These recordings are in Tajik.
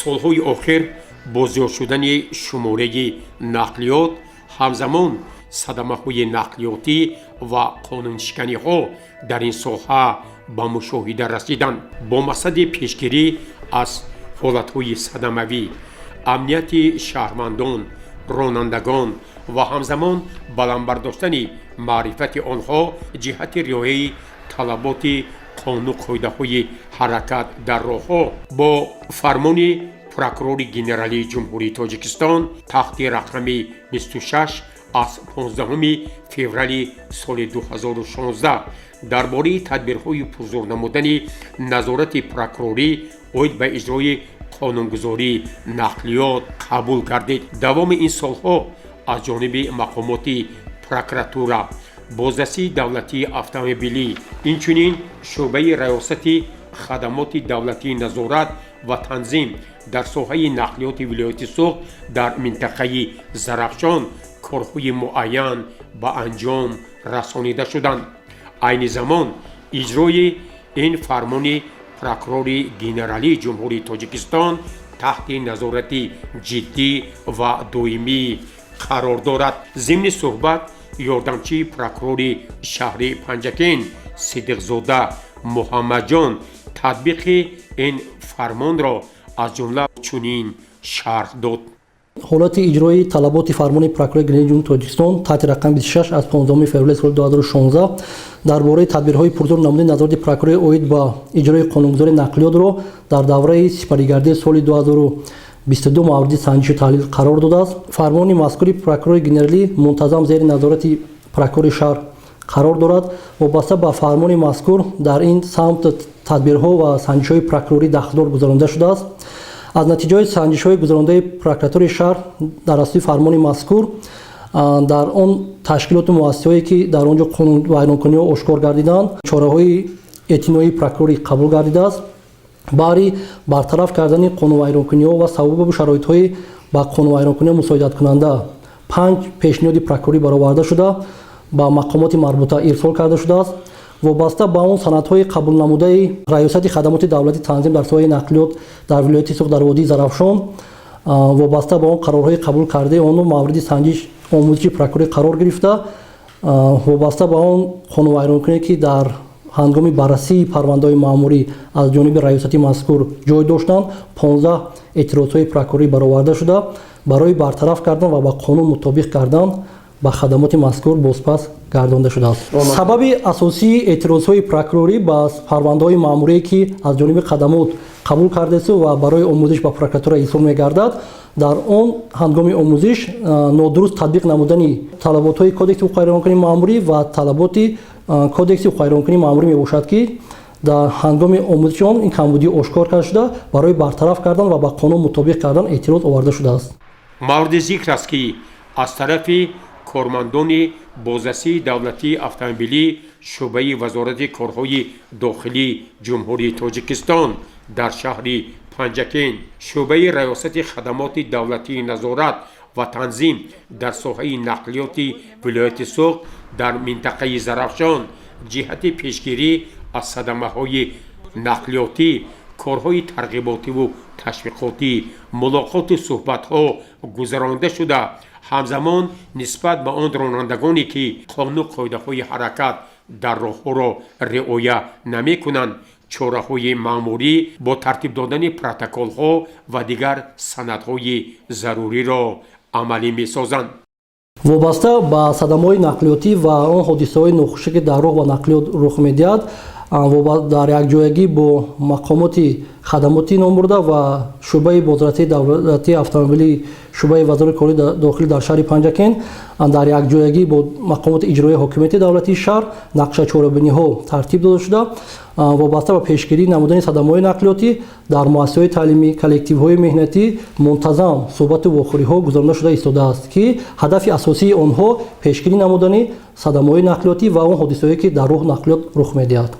солҳои охир бо зиёд шудани шумораи нақлиёт ҳамзамон садамаҳои нақлиётӣ ва қонуншиканиҳо дар ин соҳа ба мушоҳида расиданд. Бо мақсади пешгирӣ аз ҳолатҳои садамавӣ, амнияти шаҳрвандон, ронандагон ва ҳамзамон баландбардоштани маърифати онҳо ҷиҳати риояи талаботи қонуну қоидаҳои ҳаракат дар роҳҳо бо фармони прокурори генералии ҷумҳурии Тоҷикистон тахти рақами 26 аз 15 феврали соли 2016 дар бораи тадбирҳои пурзор намудани назорати прокурорӣ оид ба иҷрои қонунгузории нақлиёт қабул гардид. Давоми ин солҳо аз ҷониби мақомоти прокуратура, боздастии давлатии автомобилӣ, инчунин шӯъбаи раёсати хадамоти давлатии назорат ва танзим дар соҳаи нақлиёти вилояти Суғд дар минтақаи Зарафшон корҳои муайян ба анҷом расонида шуданд. Айни замон иҷрои ин фармони прокурори генералии ҷумҳурии Тоҷикистон таҳти назорати ҷиддӣ ва доимӣ қарор дорад. Зимни суҳбат ёрдамчии прокурори шаҳри Панҷакен Сидиқзода Муҳаммадҷон татбиқи ин фармонро аз ҷумла чунин шарҳ дод. ҳолати иҷрои талаботи фармони прокурори генералии ҷумҳурии Тоҷикистон таҳти рақами 26 аз 15 феврали соли 2016 дар бораи тадбирҳои пурзор намудани назорати прокурорӣ оид ба иҷрои қонунгузории нақлиётро дар давраи сипаригардии соли 2022 мавриди санҷишу таҳлил қарор додааст. Фармони мазкури прокурори генералӣ мунтазам зери назорати прокурори шаҳр қарор дорад. Вобаста ба фармони мазкур дар ин самт тадбирҳо ва санҷишҳои прокурорӣ дахлдор гузаронида шудааст. аз натиҷаи санҷишҳои гузаронидаи прокуратураи шаҳр дар асоси фармони мазкур дар он ташкилоту муассисаҳое ки дар он ҷо қонунвайронкуниҳо ошкор гардиданд чораҳои эътиноии прокурорӣ қабул гардидааст. баҳри бартараф кардани қонунвайронкуниҳо ва сабабу шароитҳои ба қонунвайронкуниҳо мусоидаткунанда 5 пешниҳоди прокурорӣ бароварда шуда ба мақомоти марбута ирсол карда шудааст. вобаста ба он санадҳои қабулнамудаи раёсати хадамоти давлати танзим дар соҳаи нақлиёт дар вилояти Суғд дар водии Зарафшон вобаста ба он қарорҳои қабул кардаи онро мавриди санҷиш омӯзиши прокурорӣ қарор гирифта вобаста ба он қонунвайронкуние ки дар ҳангоми баррасии парвандаҳои маъмурӣ аз ҷониби раёсати мазкур ҷой доштанд 15 эътирозҳои прокурорӣ бароварда шуда барои бартараф кардан ва ба қонун мутобиқ кардан ба хадамоти мазкур бозпас гардонда шудааст. Сабаби асосии эътирозҳои прокурорӣ ба парвандаҳои маъмурие ки аз ҷониби хадамот қабул кардааст ва барои омӯзиш ба прокуратура ирсол мегардад дар он ҳангоми омӯзиш нодуруст татбиқ намудани талаботҳои кодекси ҳуқуқи хайвонкунии маъмурӣ ва талаботи кодекси ҳуқуқи хайвонкунии маъмурӣ мебошад ки дар ҳангоми омӯзиши он ин камбудӣ ошкор карда шуда барои бартараф кардан ва ба қонун мутобиқ кардан эътироз оварда шудааст. мавриди зикр аст ки аз тарафи кормандони боздастии давлатии автомобилӣ шӯъбаи вазорати корҳои дохилии ҷумҳурии Тоҷикистон дар шаҳри Панҷакен, шӯъбаи раёсати хадамоти давлатии назорат ва танзим дар соҳаи нақлиёти вилояти Суғд дар минтақаи Зарафшон ҷиҳати пешгирӣ аз садамаҳои нақлиётӣ корҳои тарғиботиву ташвиқотӣ мулоқоту суҳбатҳо гузаронида шуда ҳамзамон нисбат ба он ронандагоне ки қонуну қоидаҳои ҳаракат дар роҳҳоро риоя намекунанд чораҳои маъмурӣ бо тартиб додани протоколҳо ва дигар санадҳои заруриро амалӣ месозанд. вобаста ба садамаҳои нақлиётӣ ва он ҳодисаҳои нохуше ки дар роҳ ва нақлиёт рух медиҳад дар якҷоягӣ бо мақомоти хадамоти номбурда ва шӯъбаи бозратии давлатии автомобилӣ шӯъбаи вазорати кори дохилӣ дар шаҳри Панҷакен дар якҷоягӣ бо мақомоти иҷроии ҳокимияти давлатии шаҳр нақшачорабиниҳо тартиб дода шуда вобаста ба пешгирӣ намудани садамаҳои нақлиётӣ дар муассисаҳои таълимӣ коллективҳои меҳнатӣ мунтазам суҳбату вохӯриҳо гузаронида шуда истодааст ки ҳадафи асосии онҳо пешгирӣ намудани садамаҳои нақлиётӣ ва он ҳодисаҳое ки дар роҳ нақлиёт рух медиҳад.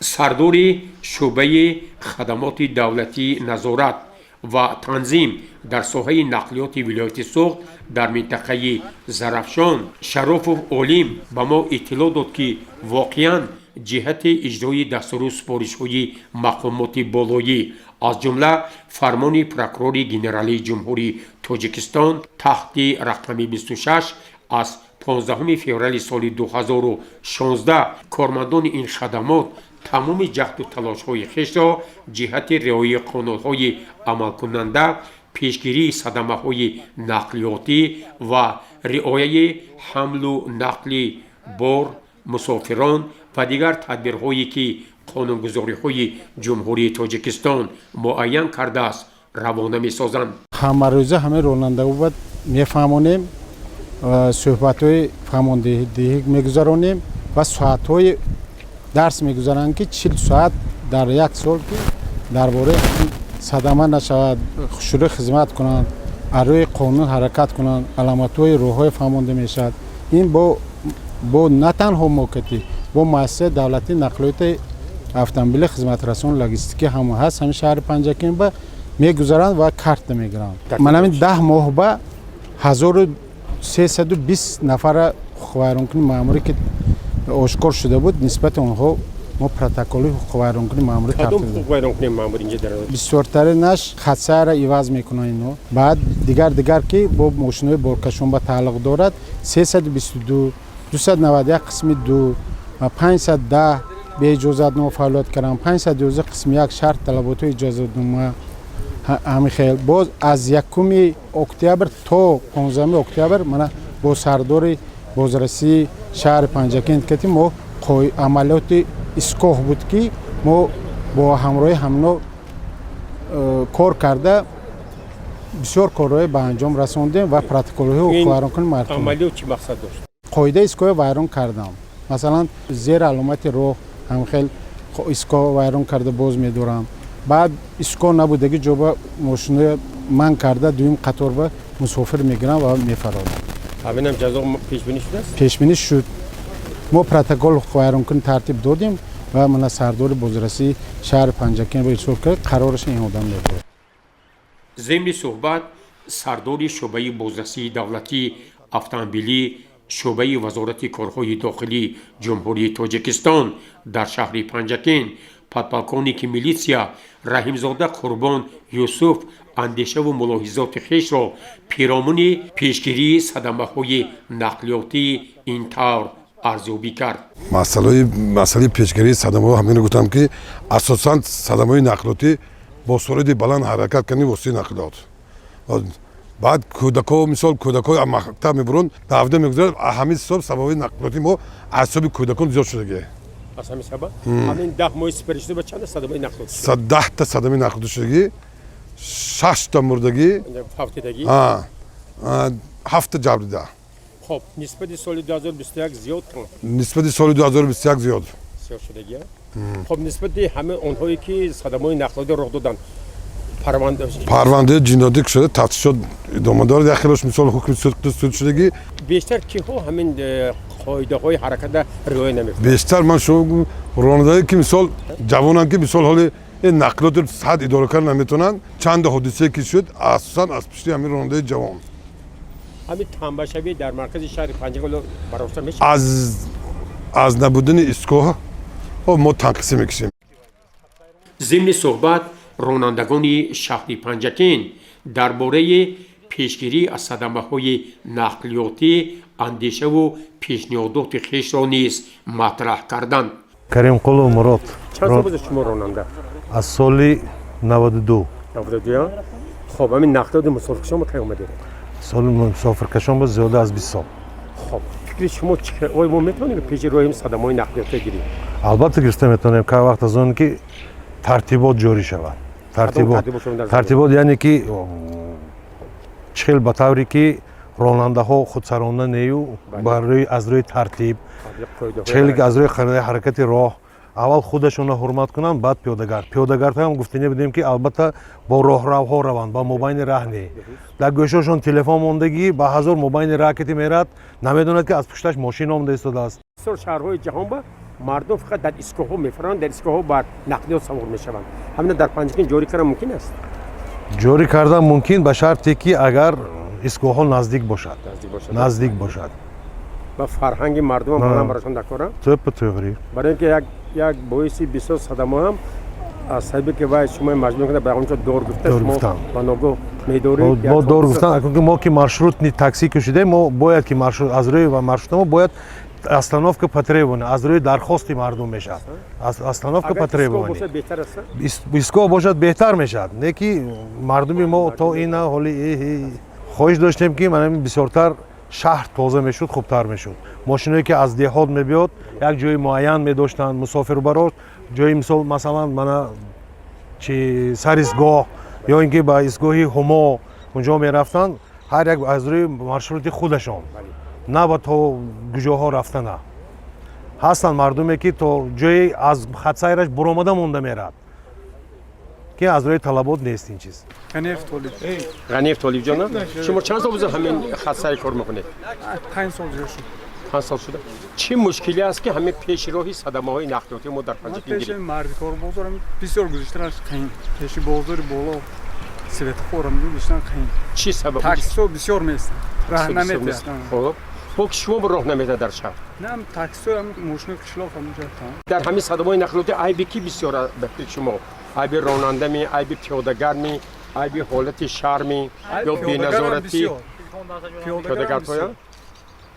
сардори шӯъбаи хадамоти давлатии назорат ва танзим дар соҳаи нақлиёти вилояти Суғд дар минтақаи Зарафшон Шарофов Олим ба мо иттилоъ дод ки воқеан جهت اجرای دستور و سپارش‌های مقامات بالایی از جمله فرمان پروکورور گنرالی جمهوری تاجیکستان تحت رقم 26 از 15 فوریه سال 2016 کارمندان این خدمات تمام جهد و تلاش‌های خویش را جهت رعایت قانون‌های عمل کننده، پیشگیری صدمه‌های نقلیاتی و رعایت حمل و نقل بار مسافران و دیگر تدبیرهایی که قانونگذاری‌های جمهوری تاجیکستان معین کرده است روانه می‌سازند. همه روزه همه رانندگی بود میفهمونیم صحبت‌های فرماندهی میگذارونیم و ساعت‌های درس میگذارند که 40 ساعت در یک سال که درباره صدمه نشود شروع خدمت کنند روی قانون حرکت کنند علامت‌های روهای فرمانده میشد. این با نه تنها موقتی با مؤسسه دولتی نقلیات اتومبیل خدمت رسان لوجستیکی هم هست همین شهر پنجکین با میگذارند و کارت میگیرند. من همین 10 ماه با 1320 نفر خبرنگاری ماموری که آشکار شده بود نسبت اونها ما پروتکل خبرنگاری ماموری کدوم خبرنگاری ماموری اینجا داره؟ بسیارتر نش خدشه را عوض میکنن اینو. بعد دیگر که با ماشین‌های بارکشون با تعلق دارد 322 291 قسم 2 و 510 به اجازت نامه فعالیت کردن 512 قسم 1 شرط طلبات اجازت نامه همین خیلی باز از 1 اکتبر تا 15 اکتبر من با سردار بازرسی شهر پنجکین کردیم ما عملیات اسکوه بود که ما با همراه همنا کار کرده بسیار کارهای به انجام رساندیم و پروتکل‌های خبرنگاری مردم. عملیات چی مقصد داشت؟ قاعده اسکوه ویران کردم. مثلا زیر علامت راه هم خیلی اسکو ویران کرده باز می‌دارم. بعد اسکو نبودگی جواب ماشین من کرده دویم قطار به مسافر میگیرم و میفرارم. همینم جزا پیش بینی شده است؟ پیش بینی شد. ما پروتکل خبرنگاری ترتیب دادیم و من سردار بازرسی شهر پنجکین به ارسال کرد قرارش این آدم می‌بود. ضمن صحبت سردار شعبه بازرسی دولتی اتومبیلی شعبه وزارت کارهای داخلی جمهوری تاجیکستان در شهر پنجکین پادپالکانی که میلیسیا رحیمزاده قربان یوسف اندیشه و ملاحظات خویش را پیرامون پیشگیری صدمه‌های نقلیاتی این طور ارزیابی کرد. مسئله پیشگیری صدمه همین گفتم که اساساً صدمه نقلیاتی با سرعت بلند حرکت کنی واسه نقلیات. بعد کودک‌ها مکتب میبرن دعوت میگذارن همین سبب نقلیاتی ما اعصاب کودکان زیاد شده. از همین سبب همین 10 ماه سپرشته به چند صدمه نقلیاتی؟ 110 تا صدمه نقلیاتی شدگی 6 تا مردگی فوتیدگی 7 تا جبریده. خب نسبت سال 2021 زیاد کن. نسبت سال 2021 زیاد شدگی. خب نسبت همه اونهایی که صدمه نقلیاتی رخ دادن پرونده جنایی شده تفتیش شد ادامه داره داخلش مثال حکم صادر شدگی بیشتر کی ها همین قاعده‌های حرکت رعایت نمی‌کنند. بیشتر من شو رانندگی که مثال جوانان که مثال حال نقلیات صد اداره کردن نمیتونن چند حادثه که شد اساساً از پشت همین راننده جوان همین تنبشوی در مرکز شهر پنجکین برآورده میشه از نبودن اسکوه ما تنقیح میکشیم. ضمن صحبت رانندگان شهر پنجکین درباره پیشگیری از صدمه‌های نقلیاتی اندیشه و پیشنهادات خویش را نیز مطرح کردند. کریم قلو مراد چند سال بود شما راننده؟ از سال 92. 92. خب همین نقلیات مسافرکشان کی اومده؟ سال مسافرکشان بود زیاده از 20 سال. خب فکر شما چیه؟ آیا ما میتونیم پیشگیری صدمه‌های نقلیاتی گیریم؟ البته گرفته میتونیم که وقت از اون که ترتیبات جاری شود. ترتیبات یعنی که چخیل به طوری که راننده ها خودسرانه نیو برای از روی ترتیب چخیل که از روی حرکت راه اول خودشون حرمت کنن بعد پیاده‌گرد هم گفتنی بدیم که البته با راهروها روند با موبایل راه نه در گوششون تلفن موندگی با هزار موبایل راه که میرد نمیدوند که از پشتش ماشین اومده ایستاده است. شهرهای جهان با مردم فقط در اسکوها میفرند در اسکوها بر نقلیات سوار میشوند. همین در پنجکین جاری کردن ممکن است. جاری کردن ممکن به شرطی که اگر اسکوها نزدیک باشد. و فرهنگ مردم هم بالا براشون دکارم توپ توغری برای اینکه یک باعثی بسیار صدمه هم از صاحبی که باید شما مجبور کنه به اونجا دور گفته دور شما گفتم. با نگاه میدورید با دور گفتن که ما که маршрут نی تاکسی کشیده ما باید که маршрут از روی و маршрут ما باید остановка потребована از روی درخواست مردم میشه از остановка потребована بهتر است ایستگاه باشد بهتر میشد نه که مردم ما تا این حالی خواهش داشتیم که من بسیارتر شهر تازه میشد خوبتر میشد ماشینایی که از دهات میبیاد یک جای معین میداشتن مسافر برای جای مثلا من چی سر ایستگاه یا اینکه با ایستگاهی هما اونجا میرفتن هر یک از روی маршрути خودشان نه با تا گوجاها رفتن نه هستن مردمی که تا جای از خط سیرش برآمده مونده میرد که از روی طلبات نیست این چیز غنیف طالب جان شما چند سال بود همین خط سیر کار میکنید 5 سال شد 5 سال شده چه مشکلی است که همه پیشروی صدمه های نقلیاتی ما در پنجه پیش گیریم مردی کار بازارم بسیار گذشته است قیم پیش بازار بالا سویت خورم گذشتن قیم چی سبب تاکسی بسیار میست راه نمیده خب فوق شما به راه نمیده در شهر نه تاکسی هم ماشین قشلاق هم اونجا در همین صدمه های نقلیاتی عیبی کی بسیار به فکر شما عیب راننده می عیب پیاده‌گر می عیب حالت شهر می یا بی‌نظارتی پیاده‌گر پایا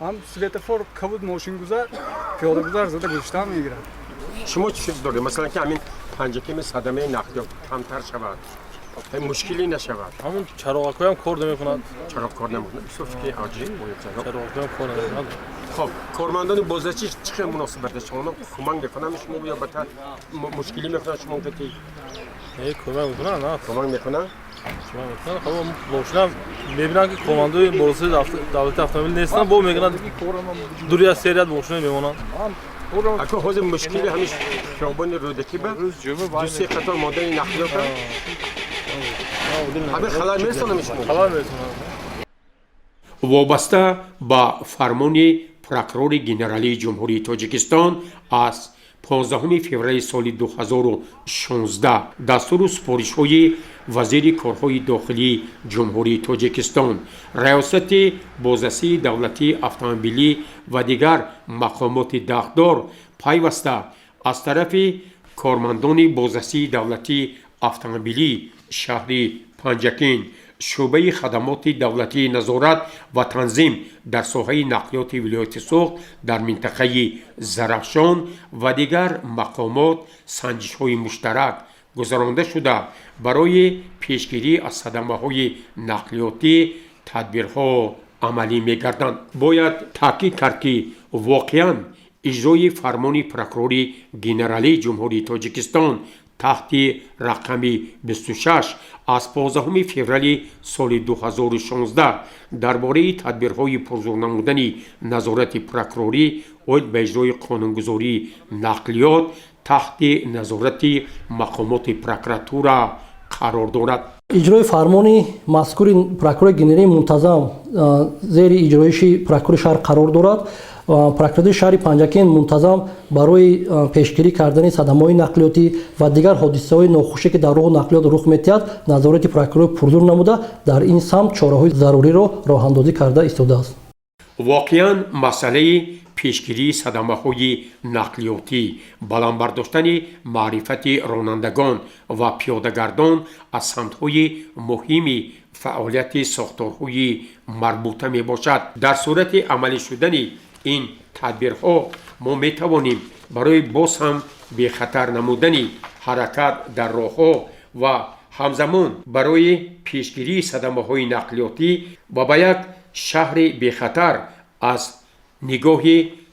هم سویتفور کبود ماشین گذار پیاده گذار زده گذشته میگیره شما چی دارید مثلا که همین پنجکم صدمه نقلیات کمتر شود مشکلی نشود همون چراغ‌های هم کار نمی‌کنند چرا کار نمی‌کنه بسیار فکر عاجی چراغ‌های هم کار نمی‌کنند خب کارمندان بازرسی چه مناسبت شما کمک می‌کنن شما یا البته مشکلی می‌کنن شما گفتی نه کمک می‌کنن نه کمک می‌کنن خب ماشین می‌بینن که کماندوی بولسی دولت اتومبیل نیستن با میگن دوری از سریعت ماشین میمونن اگه حوز مشکلی همیشه خیابان رودکی به دو سه قطار ماده نقلیات همه خلال میرسونه میشون خبر میرسونن وابسته با فرمان پروکرور گنرالی جمهوری تاجیکستان از 15 فوریه سال 2016 دستور سپارش‌های وزیر کارهای داخلی جمهوری تاجیکستان ریاست بازرسی دولتی اتومبیلی و دیگر مقامات داغدار پیوسته از طرف کارمندان بازرسی دولتی اتومبیلی شهری پنجکین شعبه خدمات دولتی نظارت و تنظیم در ساحه نقلیات ولایت سوخت در منطقه زرافشان و دیگر مقامات سنجش‌های مشترک گذرانده شده برای پیشگیری از صدمه‌های نقلیاتی تدبیرها عملی می‌گردند. باید تاکید کرد که واقعاً اجرای فرمان پروکرور گنرالی جمهوری تاجیکستان تحت رقم 26 از 15 فوریه سال 2016 درباره تدبیرهای پرزور نمودن نظارت پروکروری اوید به اجرای قانونگذاری نقلیات تحت نظارت مقامات پروکراتورا قرار دارد. اجرای فرمان مذکور پروکرور گنرالی منتظم زیر اجرایش پروکرور شهر قرار دارد. پروکرور شهر پنجکین منتظم برای پیشگیری کردن صدمه‌های نقلیاتی و دیگر حادثه‌های ناخوشی که در راه نقلیات رخ می‌دهد نظارت پروکرور پرزور نموده در این سمت چاره‌های ضروری را راه‌اندازی کرده ایستاده است. واقعاً مسئله پیشگیری صدمه‌های نقلیاتی بلند برداشتن معرفت رانندگان و پیاده‌گردان از سمت‌های مهم فعالیت ساختارهای مربوطه میباشد. در صورت عملی شدن این تدبیرها ما میتوانیم برای باز هم به خطر نمودن حرکت در راهها و همزمان برای پیشگیری صدمه‌های نقلیاتی و به یک شهر به خطر از نگاه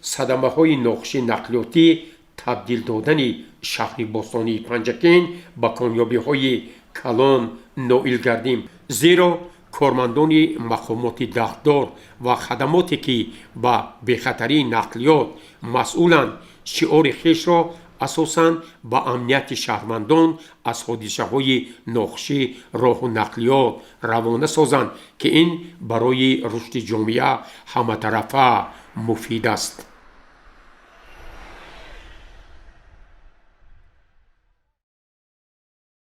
صدمه‌های ناخوش نقلیاتی تبدیل دادن شهر باستانی پنجکین با کامیابی‌های کلان نائل گردیم. زیرا کارمندان مقامات داغدار و خدماتی که با بخطری نقلیات مسئولند شعار خویش را اساساً با امنیت شهروندان از حادثه‌های ناخوش راه و نقلیات روانه سازند که این برای رشد جامعه همه طرفه مفید است.